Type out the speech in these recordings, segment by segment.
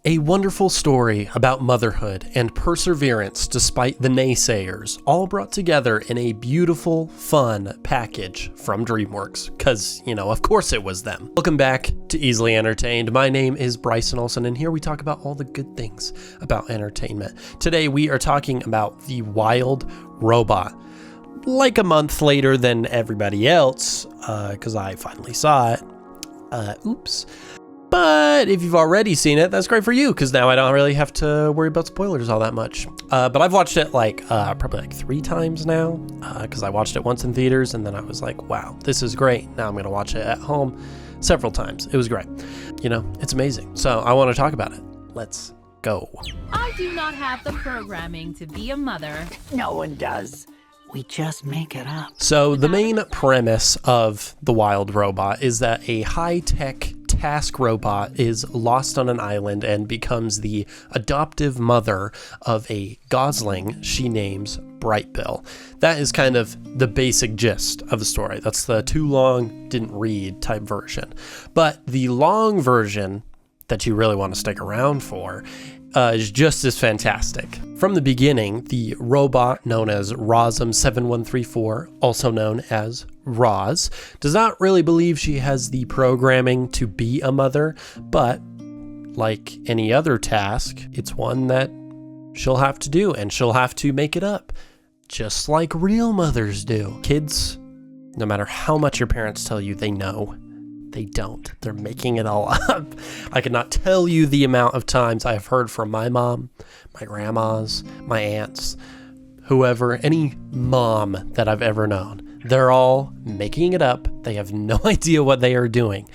A wonderful story about motherhood and perseverance despite the naysayers, all brought together in a beautiful, fun package from Dreamworks, because, of course it was them. Welcome back to Easily Entertained. My name is Bryson Olson, and here we talk about all the good things about entertainment. Today we are talking about The Wild Robot. Like a month later than everybody else, because I finally saw it. Oops. But if you've already seen it, that's great for you, because now I don't really have to worry about spoilers all that much. But I've watched it probably 3 times now, because I watched it once in theaters, and then I was like, wow, this is great. Now I'm going to watch it at home several times. It was great. It's amazing. So I want to talk about it. Let's go. I do not have the programming to be a mother. No one does. We just make it up. So the main premise of The Wild Robot is that a high-tech task robot is lost on an island and becomes the adoptive mother of a gosling she names Brightbill. That is kind of the basic gist of the story. That's the too long, didn't read type version. But the long version that you really want to stick around for is just as fantastic. From the beginning, the robot known as Rosm7134, also known as Roz, does not really believe she has the programming to be a mother, but like any other task, it's one that she'll have to do, and she'll have to make it up, just like real mothers do. Kids, no matter how much your parents tell you they know, they don't. They're making it all up. I cannot tell you the amount of times I have heard from my mom, my grandmas, my aunts, whoever, any mom that I've ever known. They're all making it up. They have no idea what they are doing.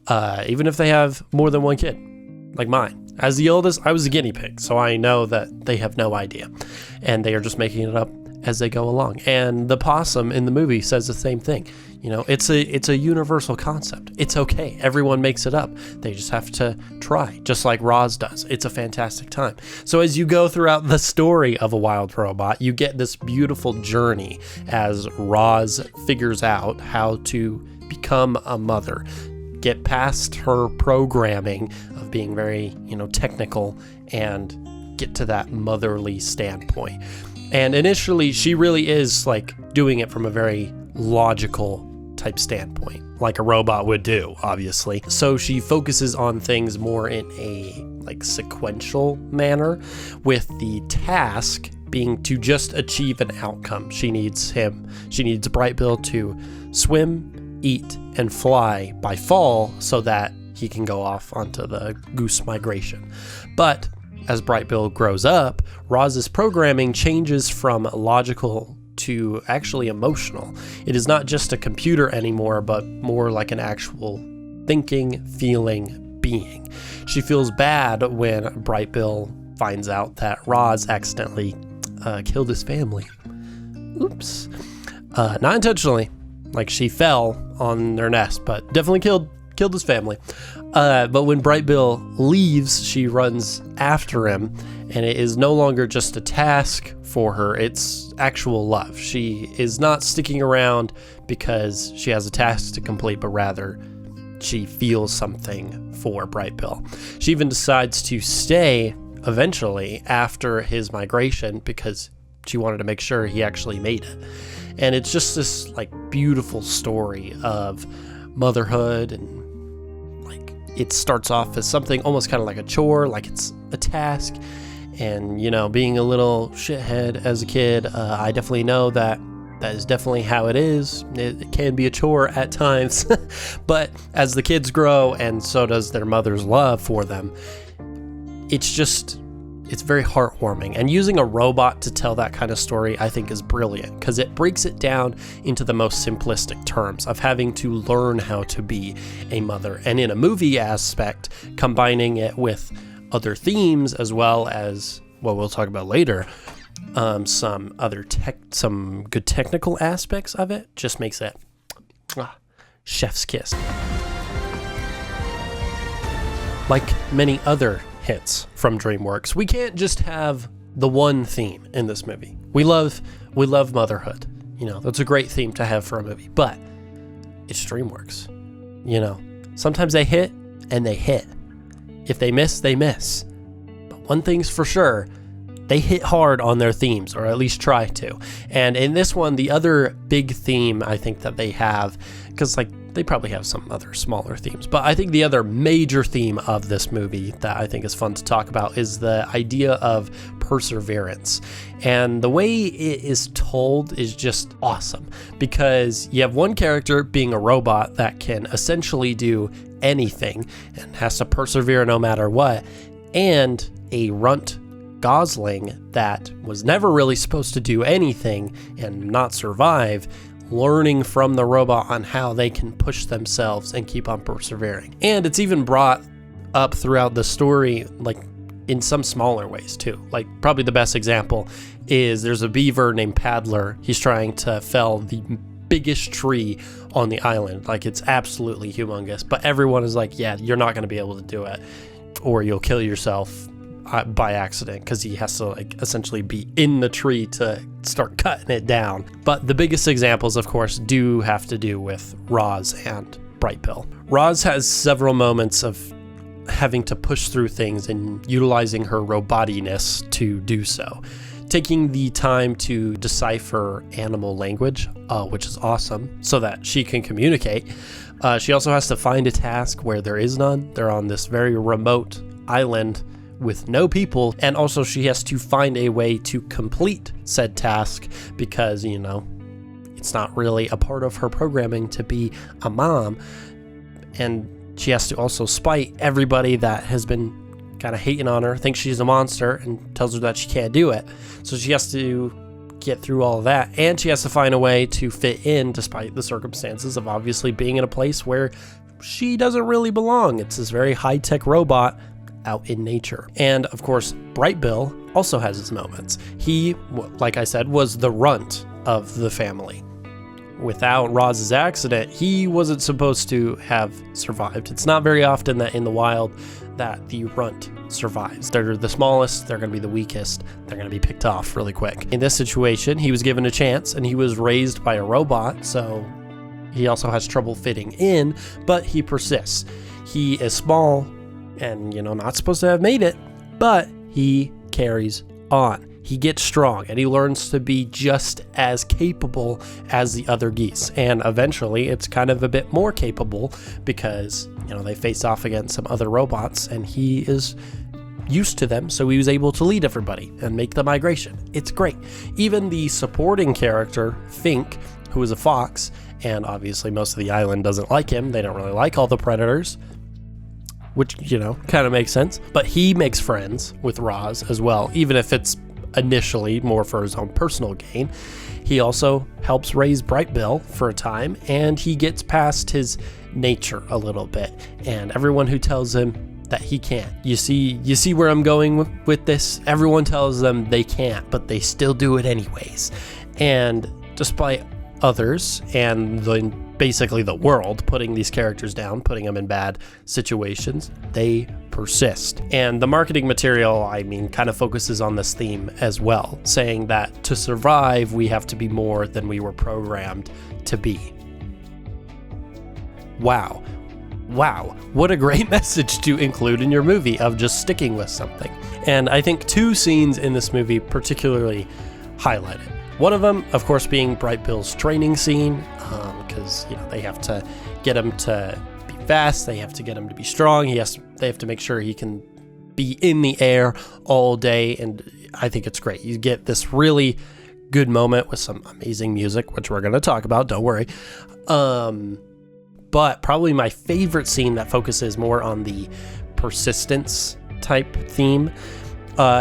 Even if they have more than one kid, like mine. As the oldest, I was a guinea pig, so I know that they have no idea. And they are just making it up as they go along. And the possum in the movie says the same thing. It's a universal concept. It's okay. Everyone makes it up. They just have to try, just like Roz does. It's a fantastic time. So as you go throughout the story of A Wild Robot, you get this beautiful journey as Roz figures out how to become a mother, get past her programming of being very, technical, and get to that motherly standpoint. And initially, she really is doing it from a very logical type standpoint, like a robot would do, obviously. So she focuses on things more in a sequential manner, with the task being to just achieve an outcome. She needs Brightbill to swim, eat, and fly by fall so that he can go off onto the goose migration. But as Brightbill grows up, Roz's programming changes from logical to actually emotional. It is not just a computer anymore, but more like an actual thinking, feeling being. She feels bad when Brightbill finds out that Roz accidentally killed his family. Oops. Not intentionally. She fell on their nest, but definitely killed his family. But when Brightbill leaves, she runs after him, and it is no longer just a task for her, it's actual love. She is not sticking around because she has a task to complete, but rather she feels something for Brightbill. She even decides to stay eventually after his migration because she wanted to make sure he actually made it. And it's just this beautiful story of motherhood, and it starts off as something almost kind of like a chore, like it's a task. And, being a little shithead as a kid, I definitely know that is definitely how it is. It can be a chore at times. But as the kids grow, and so does their mother's love for them, it's very heartwarming. And using a robot to tell that kind of story, I think, is brilliant, because it breaks it down into the most simplistic terms of having to learn how to be a mother. And in a movie aspect, combining it with other themes, as well as what we'll talk about later, some good technical aspects of it, just makes it chef's kiss. Like many other hits from Dreamworks, we can't just have the one theme in this movie. We love motherhood. That's a great theme to have for a movie, but it's Dreamworks. Sometimes they hit, and they hit. If they miss, they miss. one thing's for sure, they hit hard on their themes, or at least try to. And in this one, the other big theme I think that they have, because like they probably have some other smaller themes, but I think the other major theme of this movie that I think is fun to talk about is the idea of perseverance. And the way it is told is just awesome, because you have one character being a robot that can essentially do anything and has to persevere no matter what, and a runt gosling that was never really supposed to do anything and not survive, learning from the robot on how they can push themselves and keep on persevering. And it's even brought up throughout the story, like in some smaller ways too. Like probably the best example is there's a beaver named Paddler. He's trying to fell the biggest tree on the island. Like it's absolutely humongous, but everyone is like, yeah, you're not going to be able to do it, or you'll kill yourself by accident, because he has to like essentially be in the tree to start cutting it down. But the biggest examples, of course, do have to do with Roz and Brightbill. Roz has several moments of having to push through things and utilizing her robotiness to do so, taking the time to decipher animal language, which is awesome, so that she can communicate. She also has to find a task where there is none. They're on this very remote island with no people, and also she has to find a way to complete said task, because, you know, it's not really a part of her programming to be a mom, and she has to also spite everybody that has been kind of hating on her, thinks she's a monster, and tells her that she can't do it. So she has to get through all of that, and she has to find a way to fit in despite the circumstances of obviously being in a place where she doesn't really belong. It's this very high-tech robot out in nature. And of course, Brightbill also has his moments. He, like I said, was the runt of the family. Without Roz's accident, he wasn't supposed to have survived. It's not very often that in the wild that the runt survives. They're the smallest, they're going to be the weakest, they're going to be picked off really quick. In this situation, he was given a chance, and he was raised by a robot, so he also has trouble fitting in, but he persists. He is small and, you know, not supposed to have made it, but he carries on. He gets strong, and he learns to be just as capable as the other geese. And eventually, it's kind of a bit more capable because, you know, they face off against some other robots, and he is used to them, so he was able to lead everybody and make the migration. It's great. Even the supporting character, Fink, who is a fox, and obviously most of the island doesn't like him. They don't really like all the predators, which, you know, kind of makes sense. But he makes friends with Roz as well, even if it's initially more for his own personal gain. He also helps raise Brightbill for a time, and he gets past his nature a little bit. And everyone who tells him that he can't, you see where I'm going with this? Everyone tells them they can't, but they still do it anyways. And despite others and basically the world putting these characters down, putting them in bad situations, they persist. And the marketing material, I mean, kind of focuses on this theme as well, saying that to survive, we have to be more than we were programmed to be. Wow, what a great message to include in your movie of just sticking with something. And I think two scenes in this movie particularly highlight it. One of them, of course, being Brightbill's training scene, because, you know, they have to get him to be fast, they have to get him to be strong, they have to make sure he can be in the air all day, and I think it's great. You get this really good moment with some amazing music, which we're going to talk about, don't worry. But probably my favorite scene that focuses more on the persistence type theme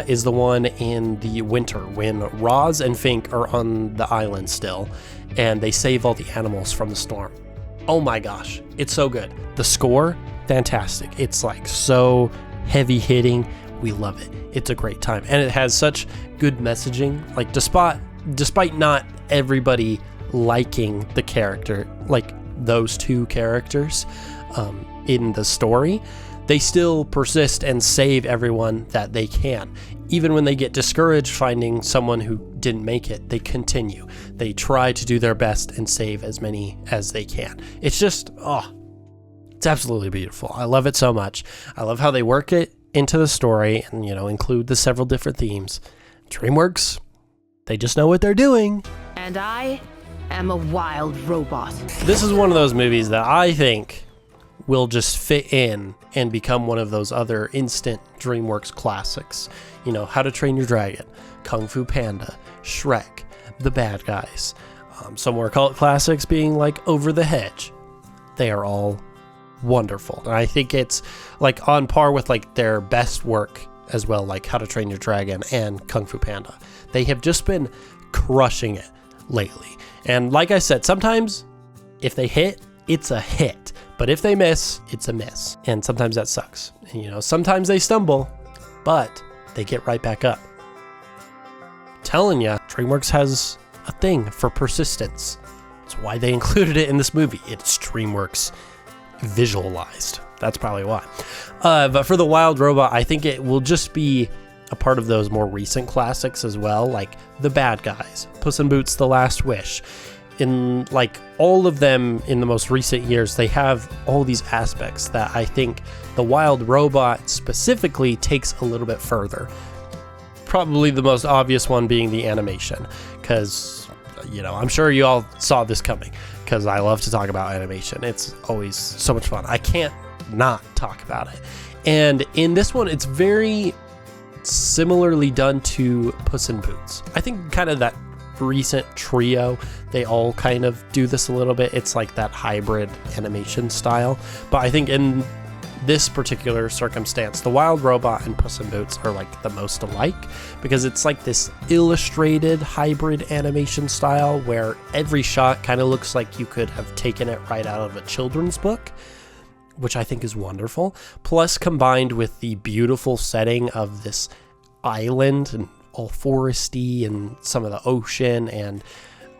is the one in the winter when Roz and Fink are on the island still, and they save all the animals from the storm. Oh my gosh, it's so good. The score, fantastic. It's like so heavy hitting. We love it. It's a great time, and it has such good messaging. Like despite not everybody liking the character, like those two characters in the story, they still persist and save everyone that they can. Even when they get discouraged finding someone who didn't make it, they continue. They try to do their best and save as many as they can. It's just, it's absolutely beautiful. I love it so much. I love how they work it into the story and, include the several different themes, DreamWorks, they just know what they're doing. And I am a wild robot. This is one of those movies that I think will just fit in and become one of those other instant DreamWorks classics. How to Train Your Dragon, Kung Fu Panda, Shrek, The Bad Guys. Some more cult classics being like Over the Hedge. They are all wonderful. And I think it's like on par with like their best work as well, like How to Train Your Dragon and Kung Fu Panda. They have just been crushing it lately. And like I said, sometimes if they hit, it's a hit. But if they miss, it's a miss. And sometimes that sucks. And, sometimes they stumble, but they get right back up. Telling ya, DreamWorks has a thing for persistence. That's why they included it in this movie. It's DreamWorks visualized. That's probably why. But for The Wild Robot, I think it will just be a part of those more recent classics as well, like The Bad Guys, Puss in Boots: The Last Wish. In like all of them in the most recent years, they have all these aspects that I think The Wild Robot specifically takes a little bit further. Probably the most obvious one being the animation, because, I'm sure you all saw this coming, because I love to talk about animation. It's always so much fun. I can't not talk about it. And in this one, it's very similarly done to Puss in Boots. I think kind of that recent trio, they all kind of do this a little bit. It's like that hybrid animation style. But I think in this particular circumstance, The Wild Robot and Puss in Boots are like the most alike, because it's like this illustrated hybrid animation style where every shot kind of looks like you could have taken it right out of a children's book, which I think is wonderful. Plus, combined with the beautiful setting of this island and all foresty and some of the ocean and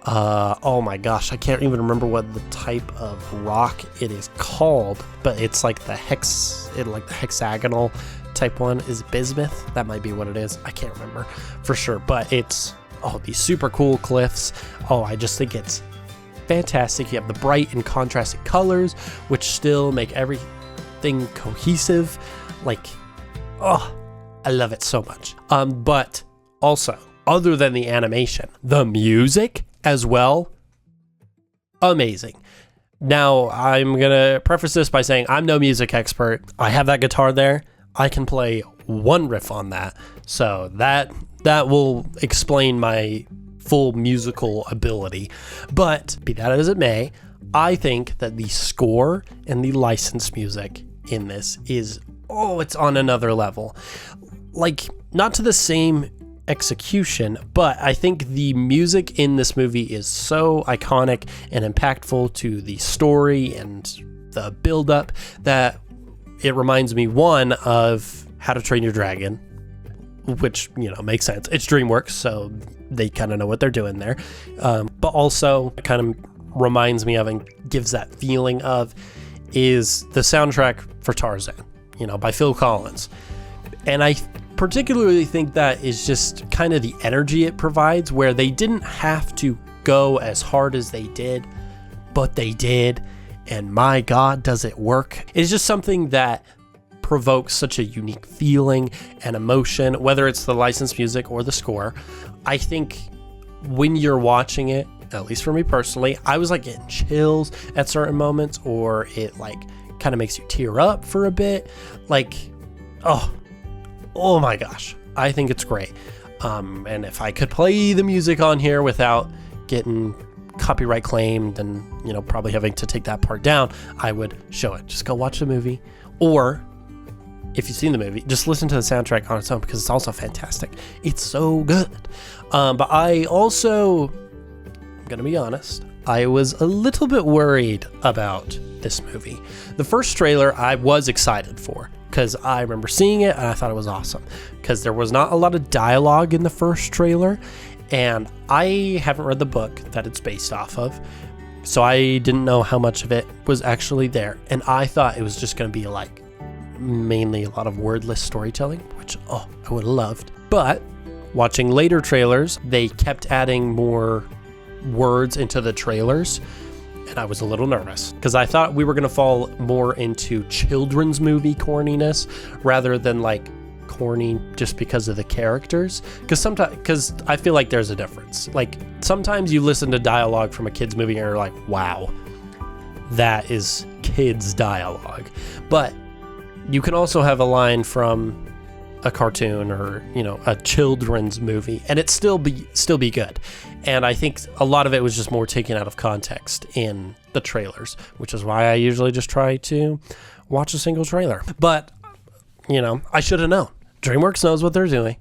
oh my gosh, I can't even remember what the type of rock it is called, but it's like the hexagonal type one. Is it bismuth? That might be what it is. I can't remember for sure, but it's these super cool cliffs. I just think it's fantastic. You have the bright and contrasted colors, which still make everything cohesive. I love it so much. But also, other than the animation, the music as well, amazing. Now, I'm going to preface this by saying I'm no music expert. I have that guitar there. I can play one riff on that. So that will explain my full musical ability. But be that as it may, I think that the score and the licensed music in this is, it's on another level. Like, not to the same execution, but I think the music in this movie is so iconic and impactful to the story and the build-up that it reminds me, one, of How to Train Your Dragon, which, makes sense. It's DreamWorks, so they kind of know what they're doing there. But also, it kind of reminds me of and gives that feeling of is the soundtrack for Tarzan, by Phil Collins. And I particularly think that is just kind of the energy it provides, where they didn't have to go as hard as they did, but they did. And my God, does it work? It's just something that provokes such a unique feeling and emotion, whether it's the licensed music or the score. I think when you're watching it, at least for me personally, I was like getting chills at certain moments, or it like kind of makes you tear up for a bit. Oh my gosh, I think it's great. And if I could play the music on here without getting copyright claimed and, probably having to take that part down, I would show it. Just go watch the movie. Or if you've seen the movie, just listen to the soundtrack on its own, because it's also fantastic. It's so good. But I also, I'm going to be honest, I was a little bit worried about this movie. The first trailer I was excited for, because I remember seeing it and I thought it was awesome, because there was not a lot of dialogue in the first trailer, and I haven't read the book that it's based off of, so I didn't know how much of it was actually there, and I thought it was just going to be like mainly a lot of wordless storytelling, which I would have loved. But watching later trailers, they kept adding more words into the trailers, and I was a little nervous because I thought we were going to fall more into children's movie corniness rather than like corny just because of the characters. Because I feel like there's a difference. Like sometimes you listen to dialogue from a kid's movie and you're like, wow, that is kids dialogue. But you can also have a line from a cartoon or, you know, a children's movie and it still be good. And I think a lot of it was just more taken out of context in the trailers, which is why I usually just try to watch a single trailer. But, you know, I should have known. DreamWorks knows what they're doing,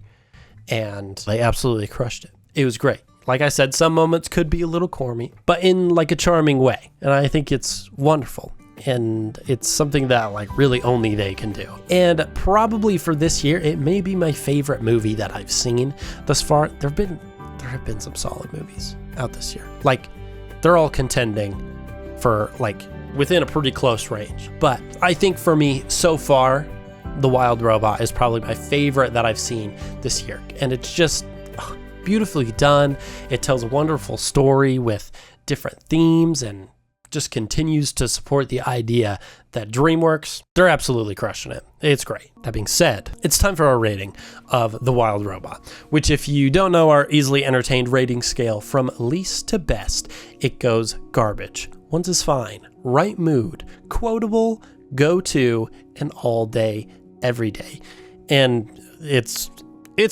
and they absolutely crushed it. It was great. Like I said, some moments could be a little corny, but in like a charming way. And I think it's wonderful. And it's something that like really only they can do. And probably for this year, it may be my favorite movie that I've seen thus far. There have been some solid movies out this year. Like they're all contending for like within a pretty close range. But I think for me so far, The Wild Robot is probably my favorite that I've seen this year. And it's just beautifully done. It tells a wonderful story with different themes and just continues to support the idea that DreamWorks, they're absolutely crushing it. It's great. That being said, it's time for our rating of The Wild Robot, which if you don't know our easily entertained rating scale from least to best, it goes garbage. One's is fine, right mood, quotable, go to, and all day, every day. And it's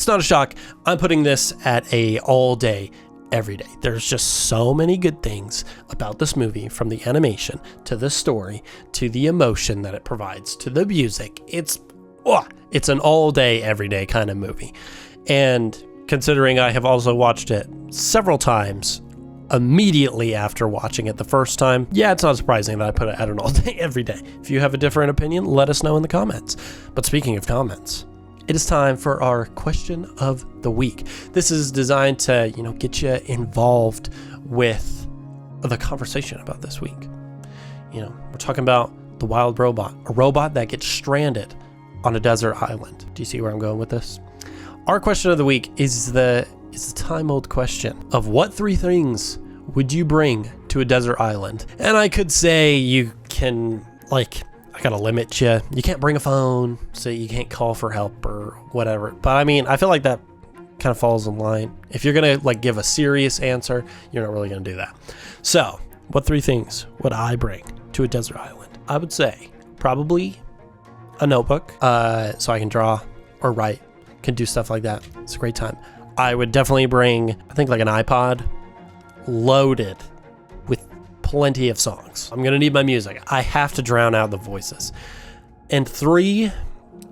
not a shock. I'm putting this at a all day, every day. There's just so many good things about this movie, from the animation to the story to the emotion that it provides to the music. It's an all day, every day kind of movie. And considering I have also watched it several times immediately after watching it the first time, yeah, it's not surprising that I put it at an all day, every day. If you have a different opinion, let us know in the comments. But speaking of comments, it is time for our question of the week. This is designed to, you know, get you involved with the conversation about this week. You know, we're talking about the wild robot, a robot that gets stranded on a desert island. Do you see where I'm going with this? Our question of the week is the time-old question of what 3 things would you bring to a desert island? And I could say you can, like, I gotta limit you. You can't bring a phone, so you can't call for help or whatever. But I mean, I feel like that kind of falls in line. If you're gonna like give a serious answer, you're not really gonna do that. So, what 3 things would I bring to a desert island? I would say probably a notebook, so I can draw or write, can do stuff like that. It's a great time. I would definitely bring, I think, like an iPod loaded with plenty of songs. I'm gonna need my music. I have to drown out the voices. And 3,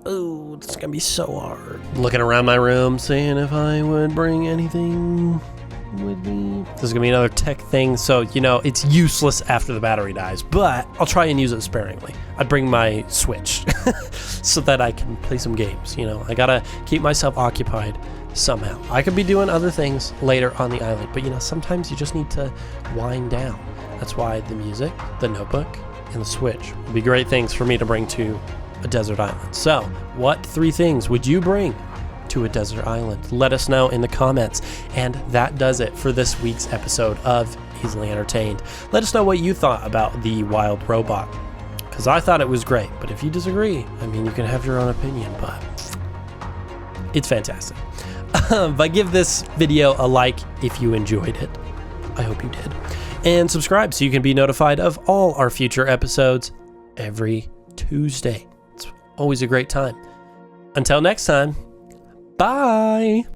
oh, it's gonna be so hard. Looking around my room, seeing if I would bring anything with me. This is gonna be another tech thing, so you know it's useless after the battery dies, but I'll try and use it sparingly. I'd bring my Switch so that I can play some games. You know, I gotta keep myself occupied somehow. I could be doing other things later on the island, but you know, sometimes you just need to wind down. That's why the music, the notebook, and the Switch would be great things for me to bring to a desert island. So, what 3 things would you bring to a desert island? Let us know in the comments. And that does it for this week's episode of Easily Entertained. Let us know what you thought about the wild robot, because I thought it was great. But if you disagree, I mean, you can have your own opinion, but it's fantastic. But give this video a like if you enjoyed it. I hope you did. And subscribe so you can be notified of all our future episodes every Tuesday. It's always a great time. Until next time, bye!